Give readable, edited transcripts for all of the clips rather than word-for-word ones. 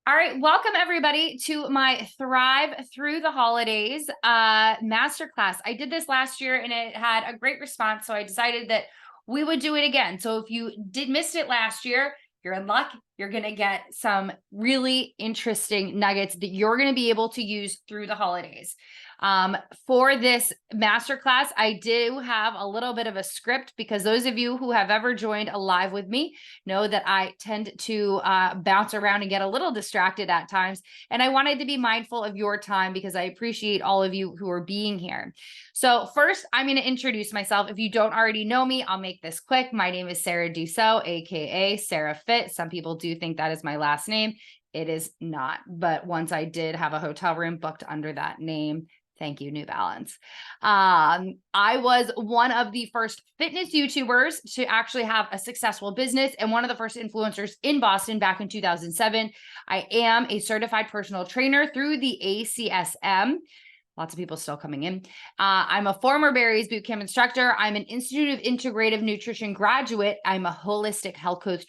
All right, welcome everybody to my Thrive Through the Holidays masterclass. I did this last year and it had a great response, so I decided that we would do it again. So if you missed it last year, you're in luck. You're going to get some really interesting nuggets that you're going to be able to use through the holidays. For this masterclass, I do have a little bit of a script because those of you who have ever joined a live with me know that I tend to bounce around and get a little distracted at times. And I wanted to be mindful of your time because I appreciate all of you who are being here. So first, I'm going to introduce myself. If you don't already know me, I'll make this quick. My name is Sarah Dussault, aka Sarah Fit. Some people do think that is my last name. It is not. But once I did have a hotel room booked under that name. Thank you, New Balance. I was one of the first fitness YouTubers to actually have a successful business and one of the first influencers in Boston back in 2007. I am a certified personal trainer through the ACSM. Lots of people still coming in. I'm a former Barry's Bootcamp instructor. I'm an Institute of Integrative Nutrition graduate. I'm a holistic health coach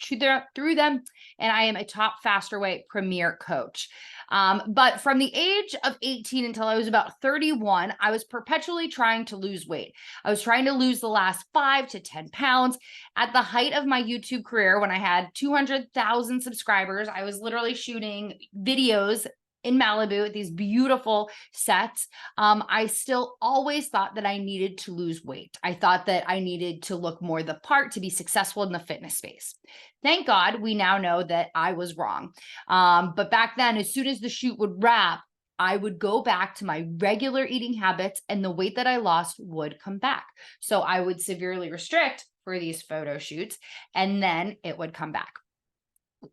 through them, and I am a top Faster Way Premier coach. But from the age of 18 until I was about 31, I was perpetually trying to lose weight. I was trying to lose the last 5 to 10 pounds. At the height of my YouTube career, when I had 200,000 subscribers, I was literally shooting videos in Malibu at these beautiful sets. I still always thought that I needed to lose weight. I thought that I needed to look more the part to be successful in the fitness space. Thank God we now know that I was wrong. But back then, as soon as the shoot would wrap, I would go back to my regular eating habits and the weight that I lost would come back. So I would severely restrict for these photo shoots and then it would come back.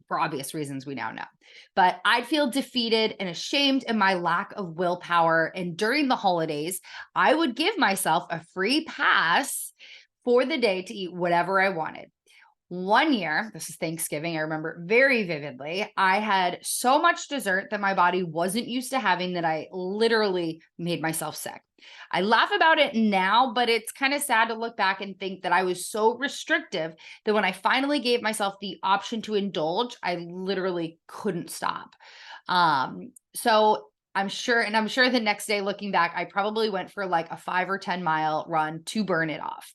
For obvious reasons we now know. But I'd feel defeated and ashamed in my lack of willpower. And during the holidays, I would give myself a free pass for the day to eat whatever I wanted. One year, this is Thanksgiving, I remember very vividly, I had so much dessert that my body wasn't used to having that I literally made myself sick. I laugh about it now, but it's kind of sad to look back and think that I was so restrictive that when I finally gave myself the option to indulge, I literally couldn't stop. So I'm sure the next day looking back, I probably went for like a 5 or 10 mile run to burn it off.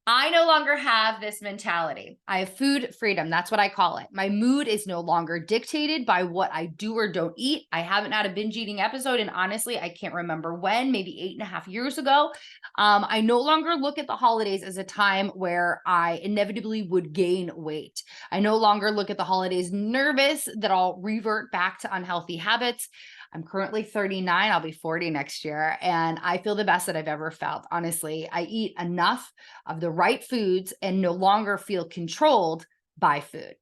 I no longer have this mentality. I have food freedom. That's what I call it. My mood is no longer dictated by what I do or don't eat. I haven't had a binge eating episode. And honestly, I can't remember when, maybe 8.5 years ago. I no longer look at the holidays as a time where I inevitably would gain weight. I no longer look at the holidays nervous that I'll revert back to unhealthy habits. I'm currently 39. I'll be 40 next year. And I feel the best that I've ever felt. Honestly, I eat enough of the right foods and no longer feel controlled by food.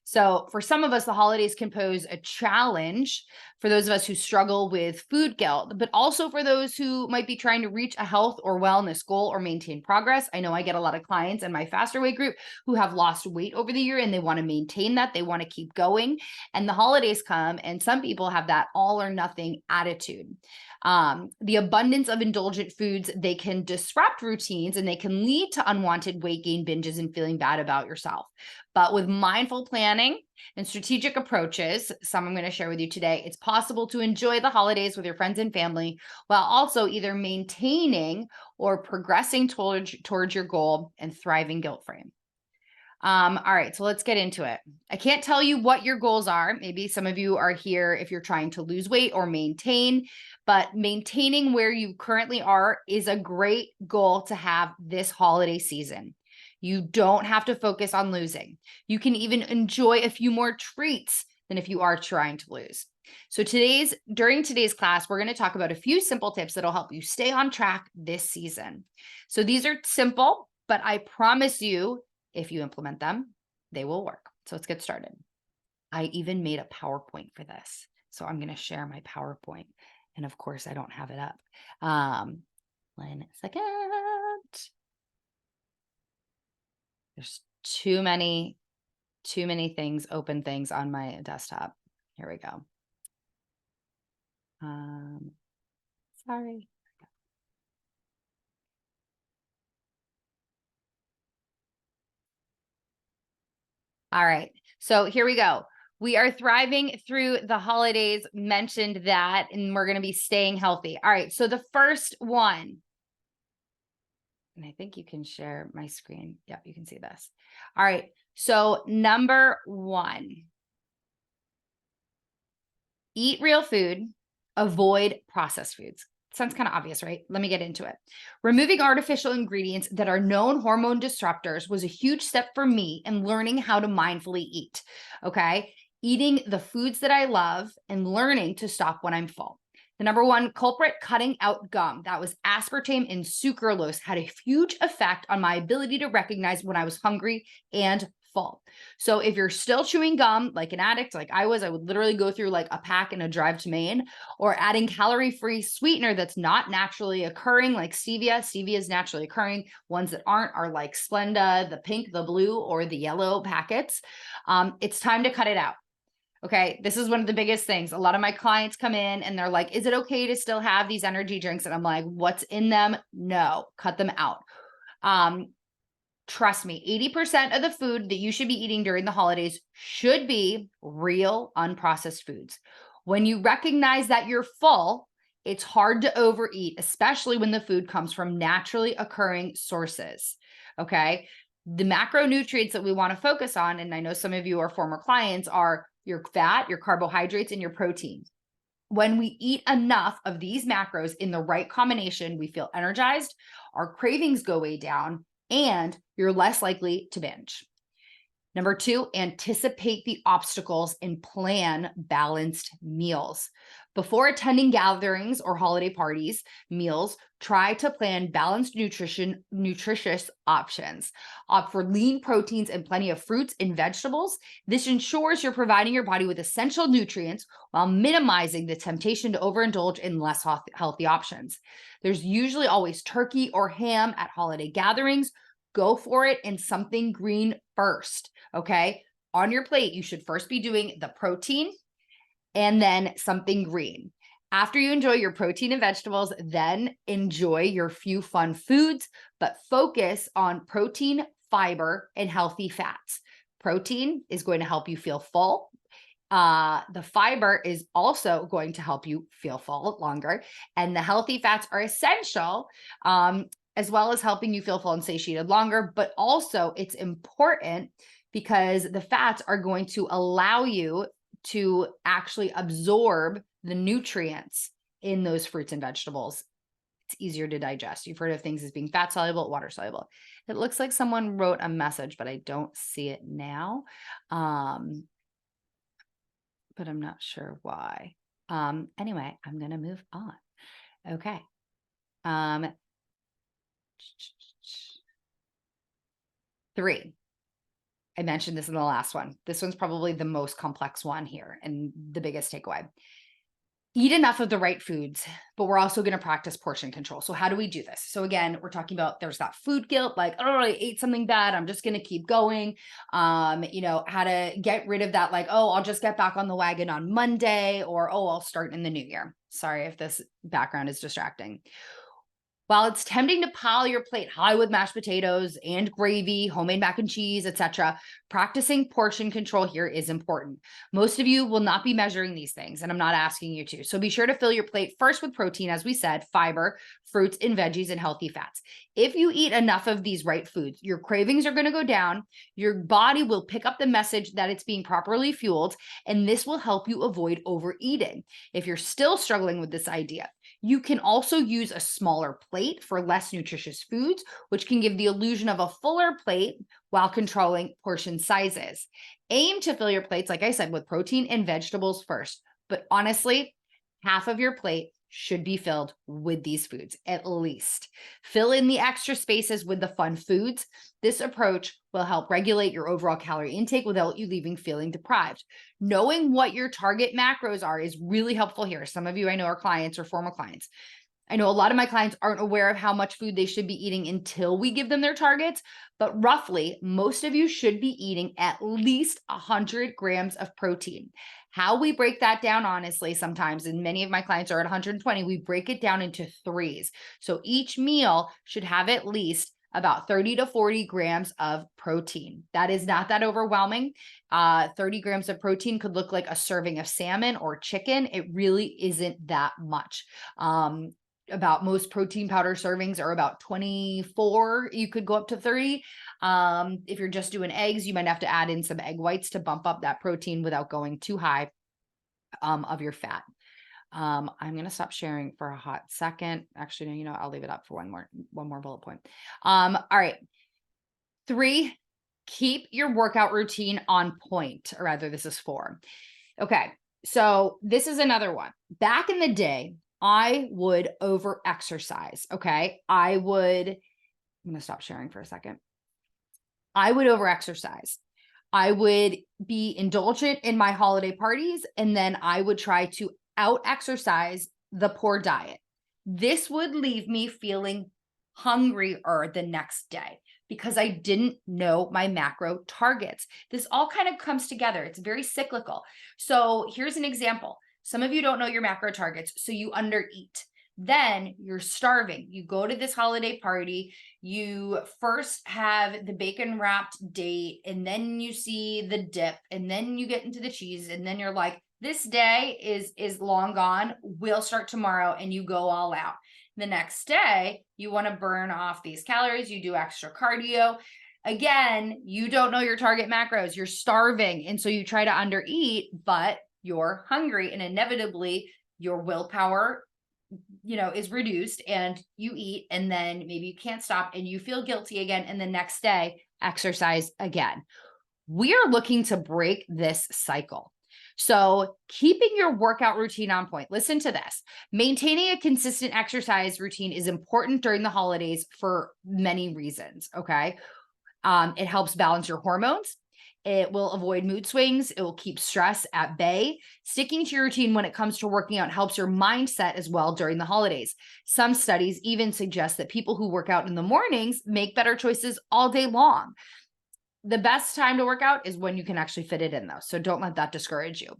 So for some of us, the holidays can pose a challenge for those of us who struggle with food guilt, but also for those who might be trying to reach a health or wellness goal or maintain progress. I know I get a lot of clients in my Faster Way group who have lost weight over the year and they want to maintain that. They want to keep going. And the holidays come and some people have that all or nothing attitude. The abundance of indulgent foods, they can disrupt routines and they can lead to unwanted weight gain binges and feeling bad about yourself. But with mindful planning and strategic approaches, some I'm going to share with you today, it's possible to enjoy the holidays with your friends and family while also either maintaining or progressing towards your goal and thriving guilt-free. All right, so let's get into it. I can't tell you what your goals are. Maybe some of you are here if you're trying to lose weight or maintain, but maintaining where you currently are is a great goal to have this holiday season. You don't have to focus on losing. You can even enjoy a few more treats than if you are trying to lose. So during today's class, we're going to talk about a few simple tips that'll help you stay on track this season. So these are simple, but I promise you, if you implement them, they will work. So let's get started. I even made a PowerPoint for this. So I'm going to share my PowerPoint. And of course, I don't have it up. 1 second. There's too many open things on my desktop. Here we go. Sorry. All right. So here we go. We are thriving through the holidays, mentioned that, and we're going to be staying healthy. All right. So the first one, and I think you can share my screen. Yep, you can see this. All right. So number one, eat real food, avoid processed foods. Sounds kind of obvious, right? Let me get into it. Removing artificial ingredients that are known hormone disruptors was a huge step for me in learning how to mindfully eat. Okay. Eating the foods that I love and learning to stop when I'm full. The number one culprit, cutting out gum. That was aspartame and sucralose, had a huge effect on my ability to recognize when I was hungry and full. So if you're still chewing gum like an addict, like I was, I would literally go through like a pack in a drive to Maine, or adding calorie-free sweetener that's not naturally occurring, like stevia. Stevia is naturally occurring. Ones that aren't are like Splenda, the pink, the blue, or the yellow packets. It's time to cut it out. Okay, this is one of the biggest things. A lot of my clients come in and they're like, is it okay to still have these energy drinks? And I'm like, what's in them? No, cut them out. Trust me, 80% of the food that you should be eating during the holidays should be real, unprocessed foods. When you recognize that you're full, it's hard to overeat, especially when the food comes from naturally occurring sources. Okay. The macronutrients that we want to focus on, and I know some of you are former clients, are your fat, your carbohydrates, and your protein. When we eat enough of these macros in the right combination, we feel energized, our cravings go way down, and you're less likely to binge. Number two, anticipate the obstacles and plan balanced meals. Before attending gatherings or holiday parties, meals, try to plan balanced nutritious options. Opt for lean proteins and plenty of fruits and vegetables. This ensures you're providing your body with essential nutrients while minimizing the temptation to overindulge in less healthy options. There's usually always turkey or ham at holiday gatherings. Go for it, and something green first. Okay. On your plate, you should first be doing the protein and then something green. After you enjoy your protein and vegetables, then enjoy your few fun foods, but focus on protein, fiber, and healthy fats. Protein is going to help you feel full. The fiber is also going to help you feel full longer. And the healthy fats are essential, as well as helping you feel full and satiated longer. But also it's important because the fats are going to allow you to actually absorb the nutrients in those fruits and vegetables. It's easier to digest. You've heard of things as being fat soluble, water soluble. It looks like someone wrote a message, but I don't see it now. But I'm not sure why. Anyway, I'm going to move on. Okay. 3. I mentioned this in the last one. This one's probably the most complex one here and the biggest takeaway. Eat enough of the right foods, but we're also going to practice portion control. So how do we do this? So again, we're talking about there's that food guilt, like, oh, I ate something bad, I'm just going to keep going. How to get rid of that, like, oh, I'll just get back on the wagon on Monday, or, oh, I'll start in the new year. Sorry if this background is distracting. While it's tempting to pile your plate high with mashed potatoes and gravy, homemade mac and cheese, etc., practicing portion control here is important. Most of you will not be measuring these things, and I'm not asking you to. So be sure to fill your plate first with protein, as we said, fiber, fruits and veggies, and healthy fats. If you eat enough of these right foods, your cravings are going to go down. Your body will pick up the message that it's being properly fueled, and this will help you avoid overeating. If you're still struggling with this idea, you can also use a smaller plate for less nutritious foods, which can give the illusion of a fuller plate while controlling portion sizes. Aim to fill your plates, like I said, with protein and vegetables first. But honestly, half of your plate should be filled with these foods, at least. Fill in the extra spaces with the fun foods. This approach will help regulate your overall calorie intake without you leaving feeling deprived. Knowing what your target macros are is really helpful here. Some of you I know are clients or former clients. I know a lot of my clients aren't aware of how much food they should be eating until we give them their targets, but roughly most of you should be eating at least 100 grams of protein. How we break that down, honestly, sometimes, and many of my clients are at 120, we break it down into threes. So each meal should have at least about 30 to 40 grams of protein. That is not that overwhelming. 30 grams of protein could look like a serving of salmon or chicken. It really isn't that much. About most protein powder servings are about 24. You could go up to 30. If you're just doing eggs, you might have to add in some egg whites to bump up that protein without going too high of your fat. I'm going to stop sharing for a hot second. Actually, no, you know, I'll leave it up for one more bullet point. All right. 3, keep your workout routine on point, or rather this is 4. Okay. So this is another one. Back in the day, I would over exercise. Okay. I'm going to stop sharing for a second. I would over exercise. I would be indulgent in my holiday parties, and then I would try to out exercise the poor diet. This would leave me feeling hungrier the next day because I didn't know my macro targets. This all kind of comes together. It's very cyclical. So here's an example. Some of you don't know your macro targets, so you undereat. Then you're starving. You go to this holiday party, you first have the bacon wrapped date, and then you see the dip, and then you get into the cheese, and then you're like, this day is long gone. We'll start tomorrow, and you go all out. The next day, you want to burn off these calories, you do extra cardio. Again, you don't know your target macros, you're starving, and so you try to undereat, but you're hungry, and inevitably your willpower, you know, is reduced, and you eat, and then maybe you can't stop and you feel guilty again, and the next day exercise again. We are looking to break this cycle. So keeping your workout routine on point. Listen to this. Maintaining a consistent exercise routine is important during the holidays for many reasons. Okay. It helps balance your hormones. It will avoid mood swings. It will keep stress at bay. Sticking to your routine when it comes to working out helps your mindset as well during the holidays. Some studies even suggest that people who work out in the mornings make better choices all day long. The best time to work out is when you can actually fit it in, though. So don't let that discourage you.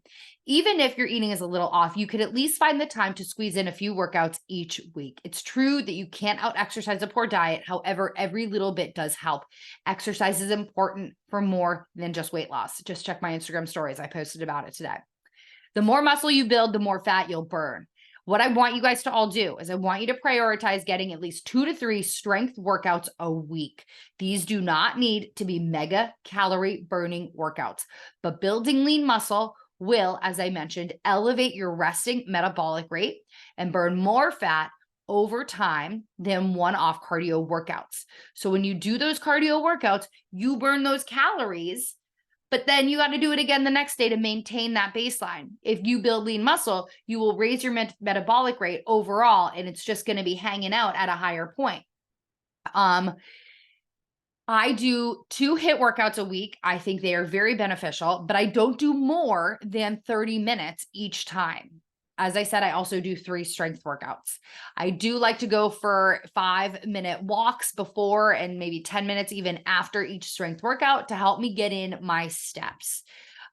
Even if your eating is a little off, you could at least find the time to squeeze in a few workouts each week. It's true that you can't out exercise a poor diet. However, every little bit does help. Exercise is important for more than just weight loss. Just check my Instagram stories. I posted about it today. The more muscle you build, the more fat you'll burn. What I want you guys to all do is I want you to prioritize getting at least 2 to 3 strength workouts a week. These do not need to be mega calorie burning workouts, but building lean muscle will, as I mentioned, elevate your resting metabolic rate and burn more fat over time than one-off cardio workouts. So when you do those cardio workouts, you burn those calories, but then you got to do it again the next day to maintain that baseline. If you build lean muscle, you will raise your metabolic rate overall, and it's just going to be hanging out at a higher point. I do 2 HIIT workouts a week. I think they are very beneficial, but I don't do more than 30 minutes each time. As I said, I also do 3 strength workouts. I do like to go for 5-minute walks before and maybe 10 minutes even after each strength workout to help me get in my steps.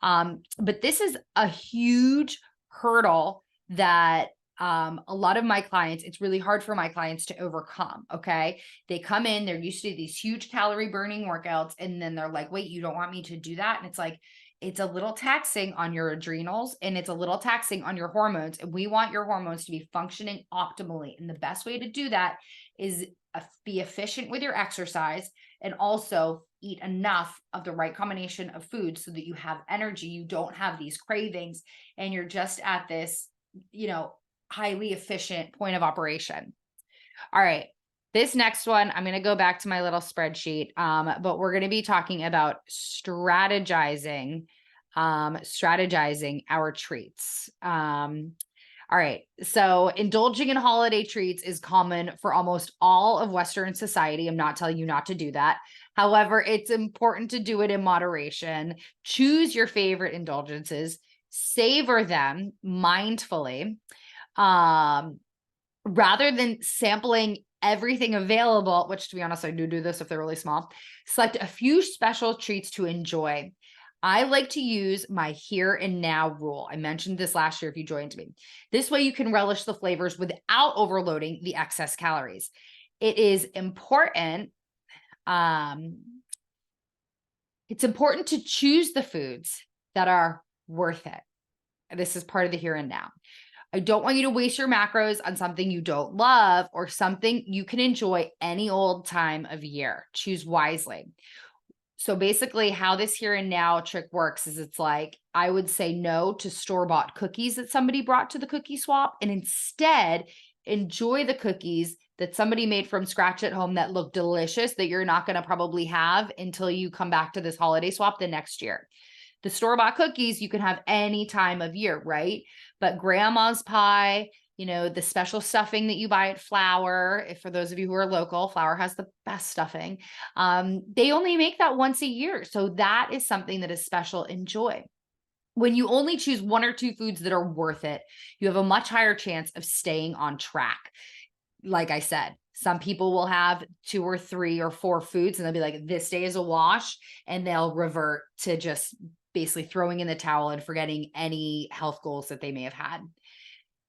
But this is a huge hurdle that a lot of my clients, it's really hard for my clients to overcome. Okay. They come in, they're used to these huge calorie burning workouts. And then they're like, wait, you don't want me to do that? And it's like, it's a little taxing on your adrenals and it's a little taxing on your hormones. And we want your hormones to be functioning optimally. And the best way to do that is be efficient with your exercise and also eat enough of the right combination of food so that you have energy. You don't have these cravings and you're just at this, you know, highly efficient point of operation. All right. This next one, I'm going to go back to my little spreadsheet, but we're going to be talking about strategizing our treats. All right. So indulging in holiday treats is common for almost all of Western society. I'm not telling you not to do that. However, it's important to do it in moderation. Choose your favorite indulgences, savor them mindfully, rather than sampling everything available, which to be honest, I do this if they're really small. Select a few special treats to enjoy. I like to use my here and now rule. I mentioned this last year if you joined me. This way you can relish the flavors without overloading the excess calories. It is important It's important to choose the foods that are worth it. This is part of the here and now. I don't want you to waste your macros on something you don't love or something you can enjoy any old time of year. Choose wisely. So basically how this here and now trick works is it's like, I would say no to store-bought cookies that somebody brought to the cookie swap and instead enjoy the cookies that somebody made from scratch at home that look delicious that you're not going to probably have until you come back to this holiday swap the next year. The store-bought cookies you can have any time of year, right? But grandma's pie, the special stuffing that you buy at Flour, if for those of you who are local, Flour has the best stuffing. They only make that once a year. So that is something that is special. Enjoy. When you only choose one or two foods that are worth it, you have a much higher chance of staying on track. Like I said, some people will have 2 or 3 or 4 foods and they'll be like, this day is a wash, and they'll revert to just basically throwing in the towel and forgetting any health goals that they may have had.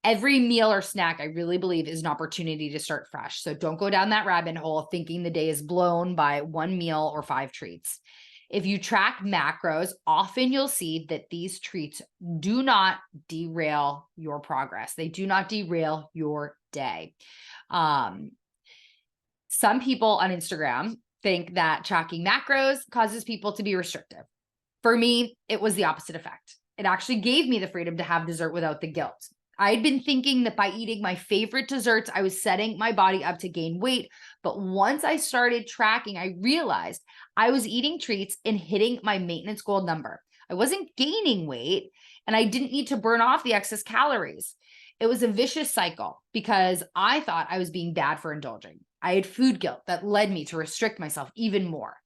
Every meal or snack, I really believe, is an opportunity to start fresh. So don't go down that rabbit hole thinking the day is blown by one meal or 5 treats. If you track macros, often you'll see that these treats do not derail your progress. They do not derail your day. Some people on Instagram think that tracking macros causes people to be restrictive. For me, it was the opposite effect. It actually gave me the freedom to have dessert without the guilt. I had been thinking that by eating my favorite desserts, I was setting my body up to gain weight. But once I started tracking, I realized I was eating treats and hitting my maintenance goal number. I wasn't gaining weight and I didn't need to burn off the excess calories. It was a vicious cycle because I thought I was being bad for indulging. I had food guilt that led me to restrict myself even more.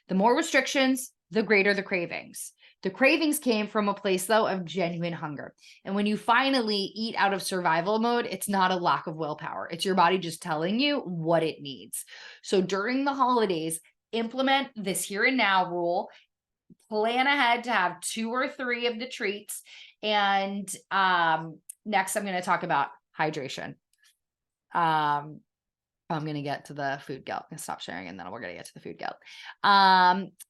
The more restrictions, the greater the cravings. The cravings came from a place, though, of genuine hunger. And when you finally eat out of survival mode, it's not a lack of willpower. It's your body just telling you what it needs. So during the holidays, implement this here and now rule. Plan ahead to have 2 or 3 of the treats. And next, I'm going to talk about hydration. I'm going to get to the food guilt. I'm going to stop sharing and then we're going to get to the food guilt.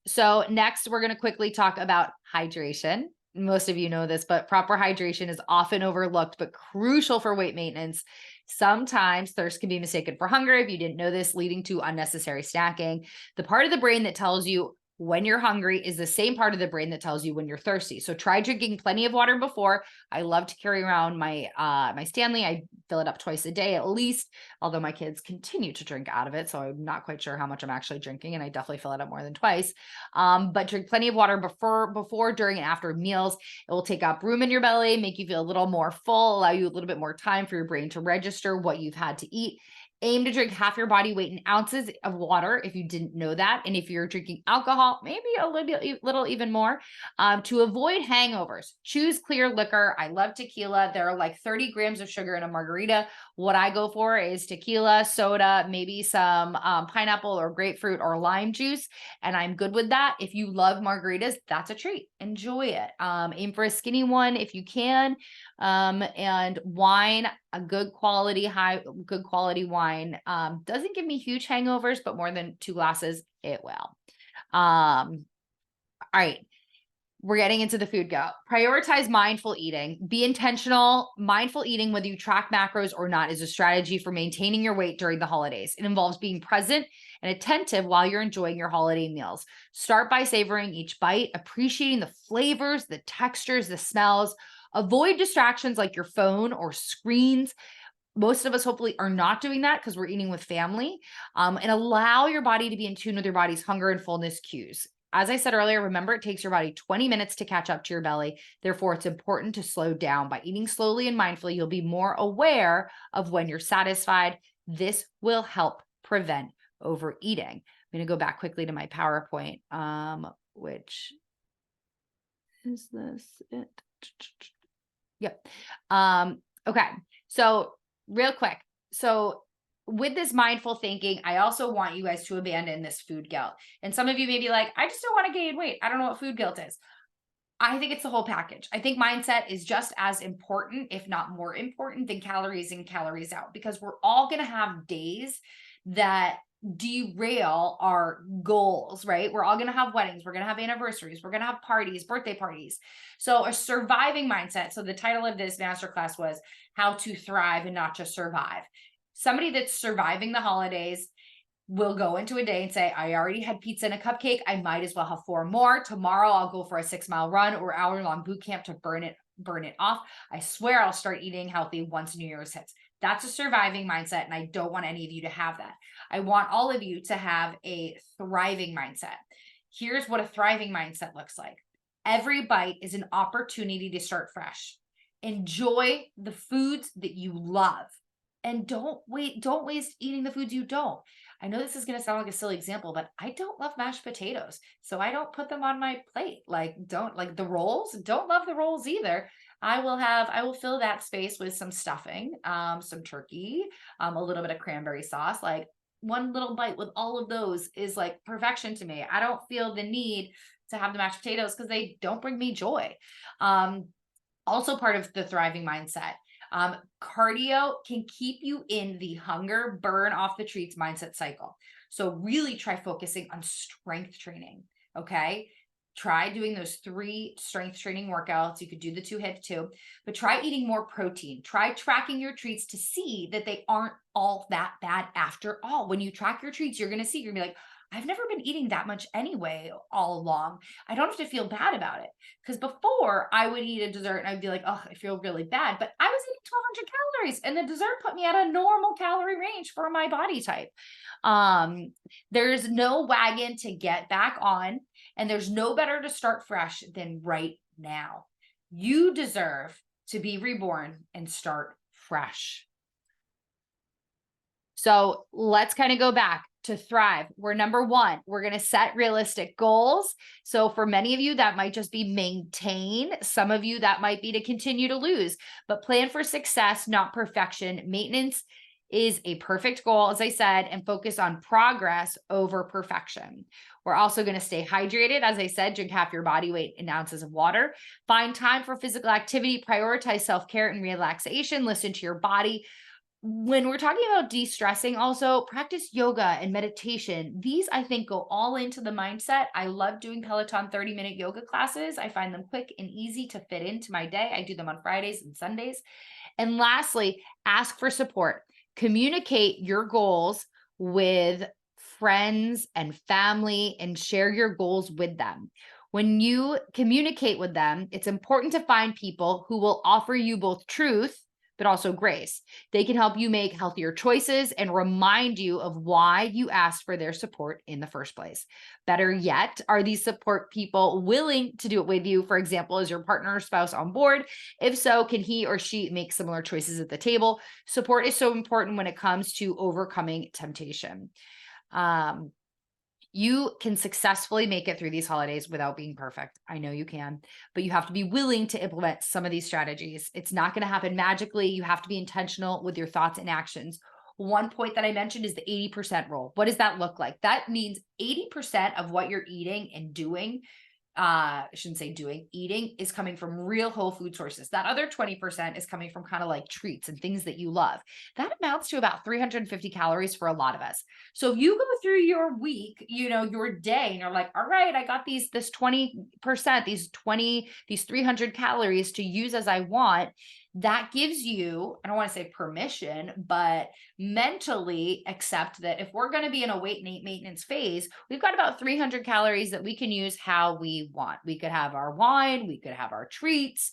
So next we're going to quickly talk about hydration. Most of you know this, but proper hydration is often overlooked, but crucial for weight maintenance. Sometimes thirst can be mistaken for hunger. If you didn't know this, leading to unnecessary snacking. The part of the brain that tells you when you're hungry is the same part of the brain that tells you when you're thirsty. So try drinking plenty of water before. I love to carry around my my Stanley. I fill it up twice a day at least, although my kids continue to drink out of it. So I'm not quite sure how much I'm actually drinking, and I definitely fill it up more than twice. But drink plenty of water before, during, and after meals. It will take up room in your belly, make you feel a little more full, allow you a little bit more time for your brain to register what you've had to eat. Aim to drink half your body weight in ounces of water if you didn't know that. And if you're drinking alcohol, maybe a little even more. To avoid hangovers, choose clear liquor. I love tequila. There are like 30 grams of sugar in a margarita. What I go for is tequila, soda, maybe some pineapple or grapefruit or lime juice. And I'm good with that. If you love margaritas, that's a treat. Enjoy it. Aim for a skinny one if you can. And wine, a good quality wine, doesn't give me huge hangovers, but more than 2 glasses, it will. All right. We're getting into the food guilt. Prioritize mindful eating. Be intentional. Mindful eating, whether you track macros or not, is a strategy for maintaining your weight during the holidays. It involves being present and attentive while you're enjoying your holiday meals. Start by savoring each bite, appreciating the flavors, the textures, the smells. Avoid distractions like your phone or screens. Most of us hopefully are not doing that because we're eating with family, and allow your body to be in tune with your body's hunger and fullness cues. As I said earlier, remember it takes your body 20 minutes to catch up to your belly. Therefore, it's important to slow down. By eating slowly and mindfully, you'll be more aware of when you're satisfied. This will help prevent overeating. I'm going to go back quickly to my PowerPoint, which is this it? Yep. Okay. So real quick. So with this mindful thinking, I also want you guys to abandon this food guilt. And some of you may be like, I just don't want to gain weight. I don't know what food guilt is. I think it's the whole package. I think mindset is just as important, if not more important, than calories in, calories out, because we're all going to have days that derail our goals, right? We're all going to have weddings, we're going to have anniversaries, we're going to have parties, birthday parties. So a surviving mindset. So the title of this masterclass was How to Thrive and Not Just Survive. Somebody that's surviving the holidays will go into a day and say, I already had pizza and a cupcake, I might as well have 4 more. Tomorrow I'll go for a 6-mile run or hour-long boot camp to burn it off. I swear I'll start eating healthy once New Year's hits. That's a surviving mindset, and I don't want any of you to have that. I want all of you to have a thriving mindset. Here's what a thriving mindset looks like. Every bite is an opportunity to start fresh. Enjoy the foods that you love, and don't waste eating the foods you don't. I know this is going to sound like a silly example, but I don't love mashed potatoes, so I don't put them on my plate. Like, don't like the rolls, don't love the rolls either. I will fill that space with some stuffing, some turkey, a little bit of cranberry sauce. Like, one little bite with all of those is like perfection to me. I don't feel the need to have the mashed potatoes because they don't bring me joy. Also part of the thriving mindset. Cardio can keep you in the hunger, burn off the treats mindset cycle. So really try focusing on strength training. Okay. Try doing those 3 strength training workouts. You could do the 2 hip too, but try eating more protein. Try tracking your treats to see that they aren't all that bad after all. When you track your treats, you're going to see, you're going to be like, I've never been eating that much anyway all along. I don't have to feel bad about it. Because before I would eat a dessert and I'd be like, oh, I feel really bad. But I was eating 1,200 calories and the dessert put me at a normal calorie range for my body type. There's no wagon to get back on, and there's no better to start fresh than right now. You deserve to be reborn and start fresh. So let's kind of go back to thrive. We're number 1, we're going to set realistic goals. So for many of you, that might just be maintain. Some of you, that might be to continue to lose, but plan for success, not perfection. Maintenance is a perfect goal, as I said, and focus on progress over perfection. We're also going to stay hydrated. As I said, drink half your body weight in ounces of water. Find time for physical activity, prioritize self-care and relaxation, listen to your body. When we're talking about de-stressing, also practice yoga and meditation. These, I think, go all into the mindset. I love doing Peloton 30-minute yoga classes. I find them quick and easy to fit into my day. I do them on Fridays and Sundays. And lastly, ask for support. Communicate your goals with friends and family and share your goals with them. When you communicate with them, it's important to find people who will offer you both truth but also grace. They can help you make healthier choices and remind you of why you asked for their support in the first place. Better yet, are these support people willing to do it with you? For example, is your partner or spouse on board? If so, can he or she make similar choices at the table? Support is so important when it comes to overcoming temptation. You can successfully make it through these holidays without being perfect. I know you can, but you have to be willing to implement some of these strategies. It's not going to happen magically. You have to be intentional with your thoughts and actions. One point that I mentioned is the 80% rule. What does that look like? That means 80% of what you're eating and doing, I shouldn't say doing, eating is coming from real whole food sources. That other 20% is coming from kind of like treats and things that you love. That amounts to about 350 calories for a lot of us. So if you go through your week, your day, and you're like, all right, I got this 20%, these 300 calories to use as I want. That gives you, I don't want to say permission, but mentally accept that if we're going to be in a weight maintenance phase, we've got about 300 calories that we can use how we want. We could have our wine, we could have our treats.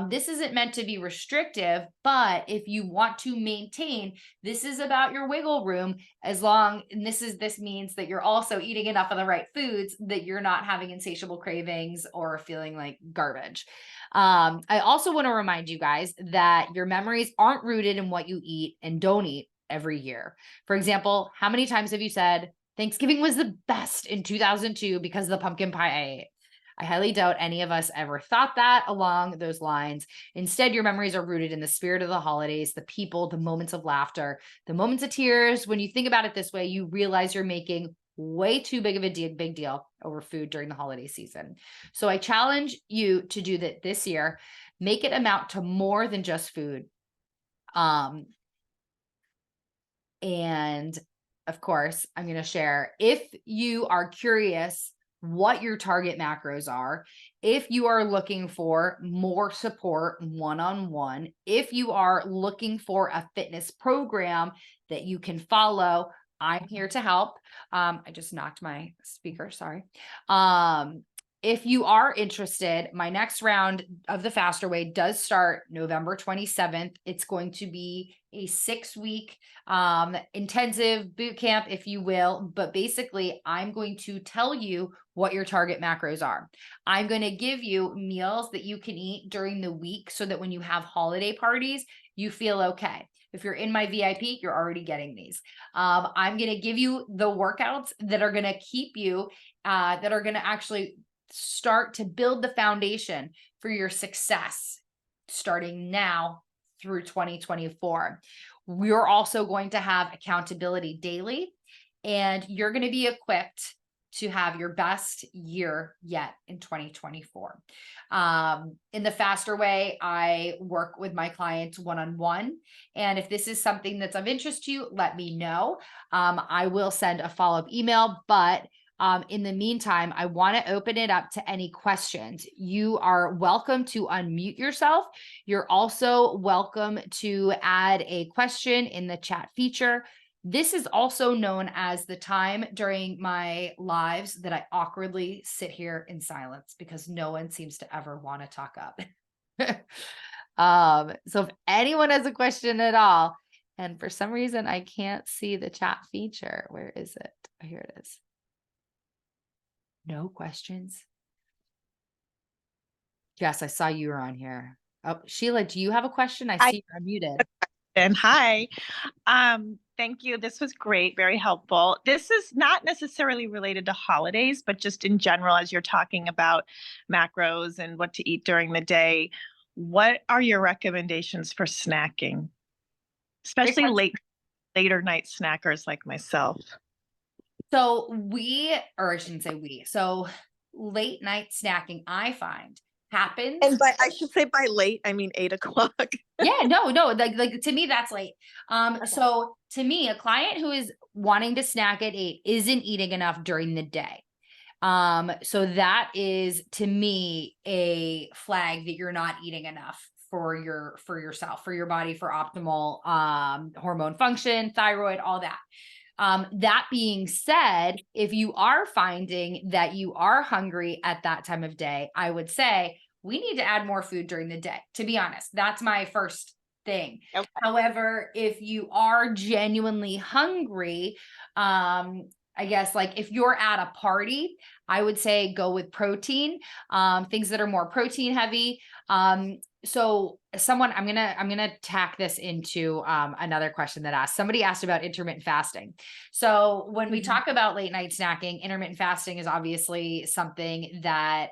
This isn't meant to be restrictive, but if you want to maintain, this is about your wiggle room, and this means that you're also eating enough of the right foods that you're not having insatiable cravings or feeling like garbage. I also want to remind you guys that your memories aren't rooted in what you eat and don't eat every year. For example, how many times have you said Thanksgiving was the best in 2002 because of the pumpkin pie I ate? I highly doubt any of us ever thought that along those lines. Instead, your memories are rooted in the spirit of the holidays, the people, the moments of laughter, the moments of tears. When you think about it this way, you realize you're making way too big of a big deal over food during the holiday season. So I challenge you to do that this year. Make it amount to more than just food. And of course, I'm going to share. If you are curious what your target macros are, if you are looking for more support one-on-one, if you are looking for a fitness program that you can follow, I'm here to help. I just knocked my speaker, sorry. If you are interested, my next round of the Faster Way does start November 27th. It's going to be a 6-week intensive boot camp, if you will. But basically, I'm going to tell you what your target macros are. I'm going to give you meals that you can eat during the week so that when you have holiday parties, you feel okay. If you're in my VIP, you're already getting these. I'm going to give you the workouts that are going to keep you, that are going to actually start to build the foundation for your success starting now through 2024. We're also going to have accountability daily, and you're going to be equipped to have your best year yet in 2024. In the Faster Way, I work with my clients one-on-one. And if this is something that's of interest to you, let me know. I will send a follow-up email, but in the meantime, I want to open it up to any questions. You are welcome to unmute yourself. You're also welcome to add a question in the chat feature. This is also known as the time during my lives that I awkwardly sit here in silence because no one seems to ever want to talk up. So if anyone has a question at all, and for some reason I can't see the chat feature, where is it? Oh, here it is. No questions. Jess, I saw you were on here. Oh, Sheila, do you have a question? I see you're unmuted. And hi. Thank you. This was great, very helpful. This is not necessarily related to holidays, but just in general, as you're talking about macros and what to eat during the day, what are your recommendations for snacking, especially later night snackers like myself? So I shouldn't say we. So late night snacking, I find happens. And I should say by late, I mean 8 o'clock. Yeah, no, like to me, that's late. Okay. So to me, a client who is wanting to snack at 8 isn't eating enough during the day. So that is to me a flag that you're not eating enough for yourself, for your body, for optimal hormone function, thyroid, all that. That being said, if you are finding that you are hungry at that time of day, I would say we need to add more food during the day. To be honest, that's my first thing. Okay. However, if you are genuinely hungry, I guess like if you're at a party, I would say go with protein, things that are more protein heavy. So I'm gonna tack this into another question that somebody asked about intermittent fasting. So when we talk about late night snacking, intermittent fasting is obviously something that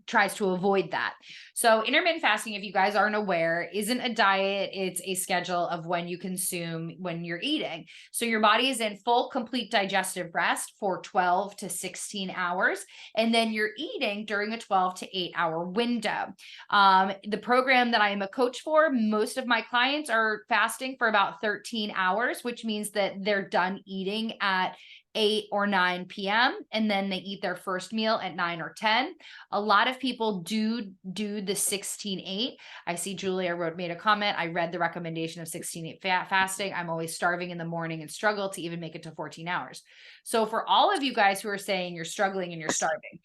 tries to avoid that. So intermittent fasting, if you guys aren't aware, isn't a diet. It's a schedule of when you consume when you're eating. So your body is in full, complete digestive rest for 12 to 16 hours. And then you're eating during a 12 to 8 hour window. The program that I am a coach for, most of my clients are fasting for about 13 hours, which means that they're done eating at 8 or 9 p.m. and then they eat their first meal at 9 or 10. A lot of people do the 16-8. I see Julia made a comment. I read the recommendation of 16-8 fasting. I'm always starving in the morning and struggle to even make it to 14 hours. So for all of you guys who are saying you're struggling and you're starving,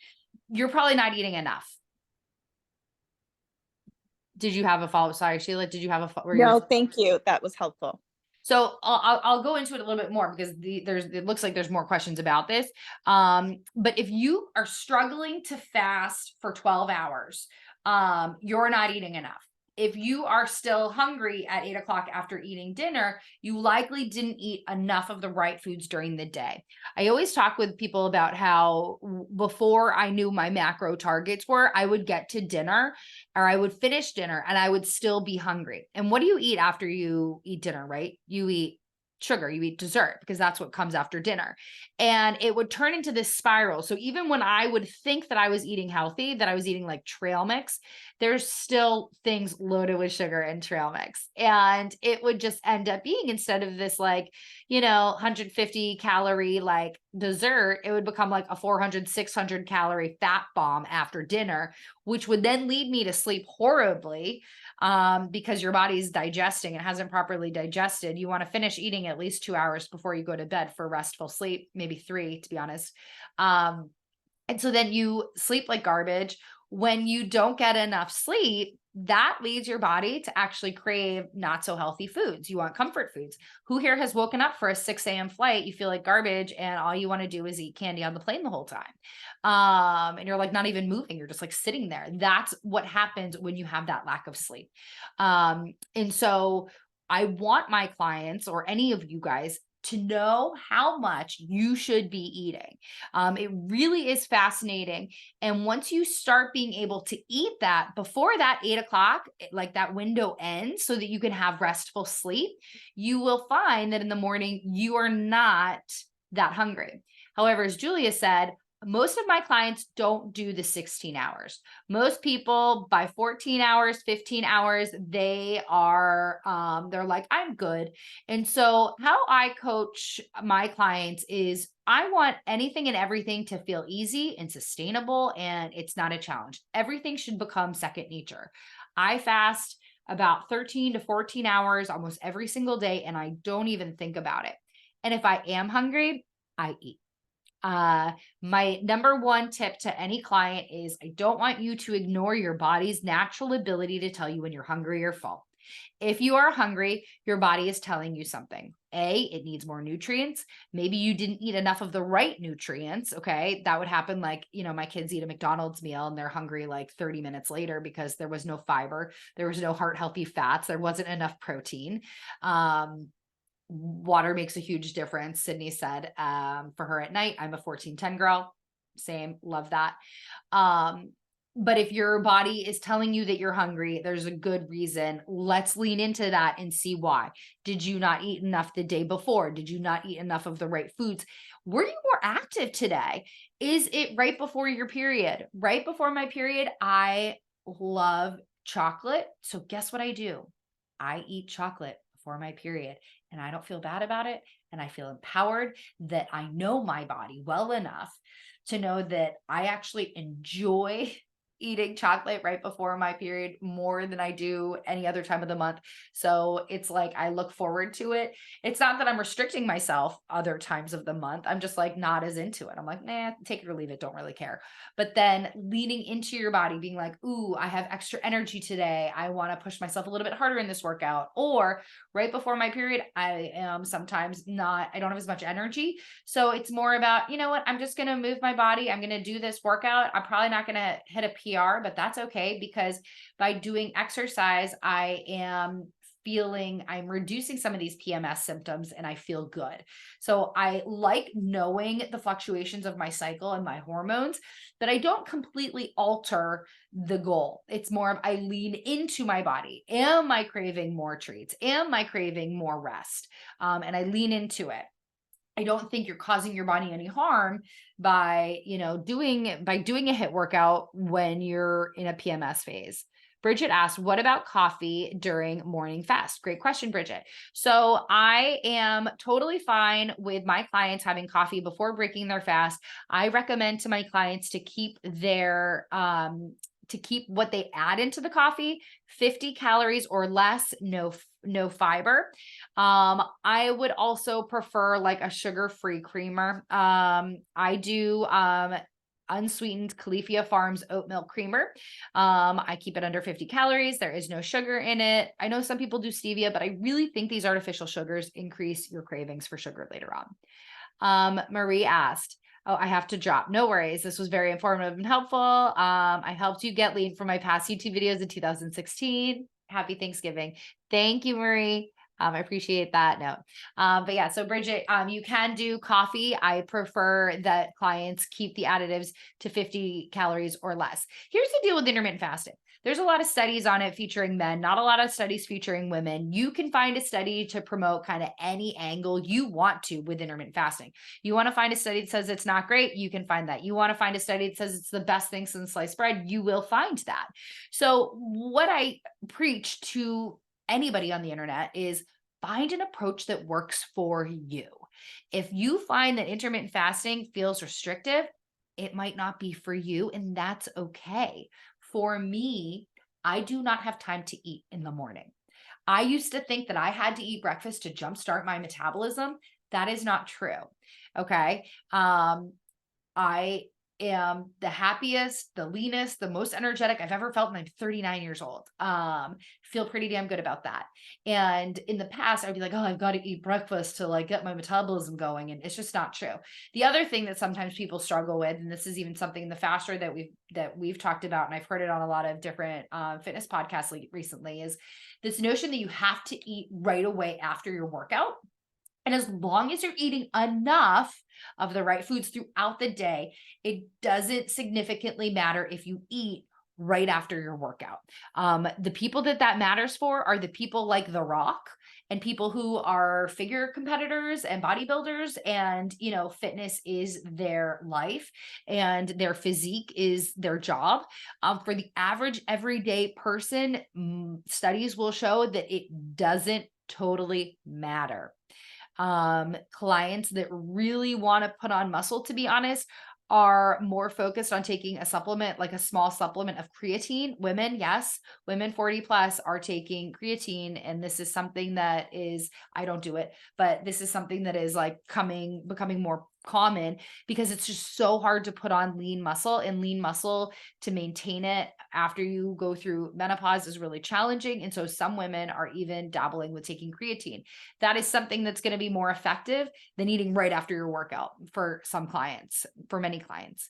you're probably not eating enough. Did you have a follow-up? Sorry, Sheila, did you have a No, thank you. That was helpful. So I'll go into it a little bit more because it looks like there's more questions about this. But if you are struggling to fast for 12 hours, you're not eating enough. If you are still hungry at 8 o'clock after eating dinner, you likely didn't eat enough of the right foods during the day. I always talk with people about how before I knew my macro targets were, I would get to dinner or I would finish dinner and I would still be hungry. And what do you eat after you eat dinner, right? You eat sugar, you eat dessert because that's what comes after dinner. And it would turn into this spiral. So even when I would think that I was eating healthy, that I was eating like trail mix, there's still things loaded with sugar and trail mix. And it would just end up being, instead of this like, 150 calorie like dessert, it would become like a 400, 600 calorie fat bomb after dinner, which would then lead me to sleep horribly, because your body's digesting, it hasn't properly digested. You want to finish eating at least 2 hours before you go to bed for restful sleep, maybe 3, to be honest. And so then you sleep like garbage. When you don't get enough sleep, that leads your body to actually crave not so healthy foods. You want comfort foods. Who here has woken up for a 6 a.m. flight? You feel like garbage, and all you want to do is eat candy on the plane the whole time. And you're like not even moving. You're just like sitting there. That's what happens when you have that lack of sleep. And so I want my clients, or any of you guys, to know how much you should be eating. It really is fascinating. And once you start being able to eat that before that 8 o'clock, like that window ends so that you can have restful sleep, you will find that in the morning, you are not that hungry. However, as Julia said, most of my clients don't do the 16 hours. Most people by 14 hours, 15 hours, they are, they're like, I'm good. And so how I coach my clients is I want anything and everything to feel easy and sustainable, and it's not a challenge. Everything should become second nature. I fast about 13 to 14 hours almost every single day, and I don't even think about it. And if I am hungry, I eat. My number one tip to any client is I don't want you to ignore your body's natural ability to tell you when you're hungry or full. If you are hungry, your body is telling you something. A, it needs more nutrients. Maybe you didn't eat enough of the right nutrients. Okay. That would happen. Like, my kids eat a McDonald's meal and they're hungry like 30 minutes later because there was no fiber. There was no heart healthy fats. There wasn't enough protein. Water makes a huge difference. Sydney said, for her at night, I'm a 14-10 girl. Same. Love that. But if your body is telling you that you're hungry, there's a good reason. Let's lean into that and see why. Did you not eat enough the day before? Did you not eat enough of the right foods? Were you more active today? Is it right before your period? Right before my period, I love chocolate. So guess what I do? I eat chocolate before my period, and I don't feel bad about it. And I feel empowered that I know my body well enough to know that I actually enjoy eating chocolate right before my period more than I do any other time of the month. So it's like I look forward to it. It's not that I'm restricting myself other times of the month. I'm just like not as into it. I'm like, nah, take it or leave it. Don't really care. But then leaning into your body, being like, ooh, I have extra energy today. I want to push myself a little bit harder in this workout. Or right before my period, I am sometimes I don't have as much energy. So it's more about, you know what, I'm just going to move my body. I'm going to do this workout. I'm probably not going to hit a PR, but that's okay, because by doing exercise, I'm reducing some of these PMS symptoms and I feel good. So I like knowing the fluctuations of my cycle and my hormones, but I don't completely alter the goal. It's more of I lean into my body. Am I craving more treats? Am I craving more rest? And I lean into it. I don't think you're causing your body any harm by, doing a HIIT workout when you're in a PMS phase. Bridget asked, what about coffee during morning fast? Great question, Bridget. So I am totally fine with my clients having coffee before breaking their fast. I recommend to my clients to keep what they add into the coffee 50 calories or less, no fiber. I would also prefer like a sugar-free creamer. I do unsweetened Califia Farms oat milk creamer. I keep it under 50 calories. There is no sugar in it. I know some people do stevia, but I really think these artificial sugars increase your cravings for sugar later on. Marie asked, oh, I have to drop. No worries. This was very informative and helpful. I helped you get lean from my past YouTube videos in 2016. Happy Thanksgiving. Thank you, Marie. I appreciate that note. But yeah, so Bridget, you can do coffee. I prefer that clients keep the additives to 50 calories or less. Here's the deal with intermittent fasting. There's a lot of studies on it featuring men, not a lot of studies featuring women. You can find a study to promote kind of any angle you want to with intermittent fasting. You want to find a study that says it's not great, you can find that. You want to find a study that says it's the best thing since sliced bread, you will find that. So what I preach to anybody on the internet is find an approach that works for you. If you find that intermittent fasting feels restrictive, it might not be for you, and that's okay. For me, I do not have time to eat in the morning. I used to think that I had to eat breakfast to jumpstart my metabolism. That is not true. Okay. I am the happiest, the leanest, the most energetic I've ever felt, and I'm 39 years old. Feel pretty damn good about that. And in the past, I'd be like, oh, I've got to eat breakfast to like get my metabolism going. And it's just not true. The other thing that sometimes people struggle with, and this is even something in the faster that we've talked about, and I've heard it on a lot of different fitness podcasts recently, is this notion that you have to eat right away after your workout. And as long as you're eating enough of the right foods throughout the day, it doesn't significantly matter if you eat right after your workout. The people that matters for are the people like The Rock and people who are figure competitors and bodybuilders, and, you know, fitness is their life and their physique is their job. For the average everyday person, studies will show that it doesn't totally matter. Clients that really want to put on muscle, to be honest, are more focused on taking a supplement, like a small supplement of creatine. Women, yes, women 40 plus are taking creatine. And this is something that is, I don't do it, but this is something that is like becoming more common because it's just so hard to put on lean muscle, and lean muscle to maintain it after you go through menopause is really challenging. And so some women are even dabbling with taking creatine. That is something that's going to be more effective than eating right after your workout for some clients, for many clients.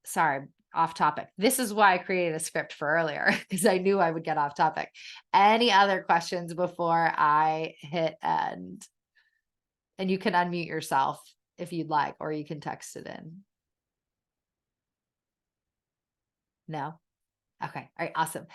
Sorry, off topic. This is why I created a script for earlier, because I knew I would get off topic. Any other questions before I hit end? And you can unmute yourself if you'd like, or you can text it in. No? Okay. All right. Awesome.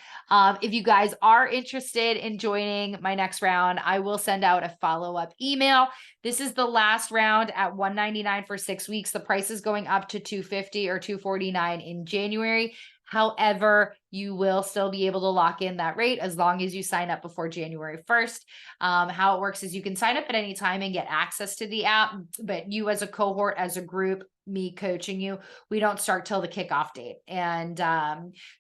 If you guys are interested in joining my next round, I will send out a follow-up email. This is the last round at $199 for 6 weeks. The price is going up to $250 or $249 in January. However, you will still be able to lock in that rate as long as you sign up before January 1st. How it works is you can sign up at any time and get access to the app, but you as a cohort, as a group, me coaching you, we don't start till the kickoff date. And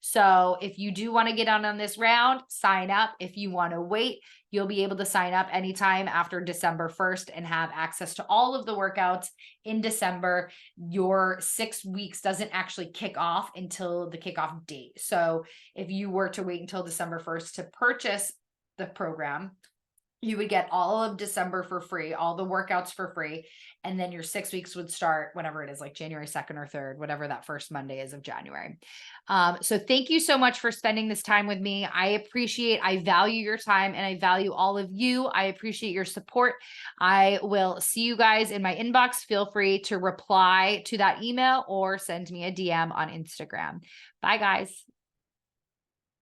so if you do want to get on this round, sign up. If you want to wait, you'll be able to sign up anytime after December 1st and have access to all of the workouts in December. Your 6 weeks doesn't actually kick off until the kickoff date. So if you were to wait until December 1st to purchase the program, you would get all of December for free, all the workouts for free. And then your 6 weeks would start whenever it is, like January 2nd or 3rd, whatever that first Monday is of January. So thank you so much for spending this time with me. I value your time, and I value all of you. I appreciate your support. I will see you guys in my inbox. Feel free to reply to that email or send me a DM on Instagram. Bye, guys.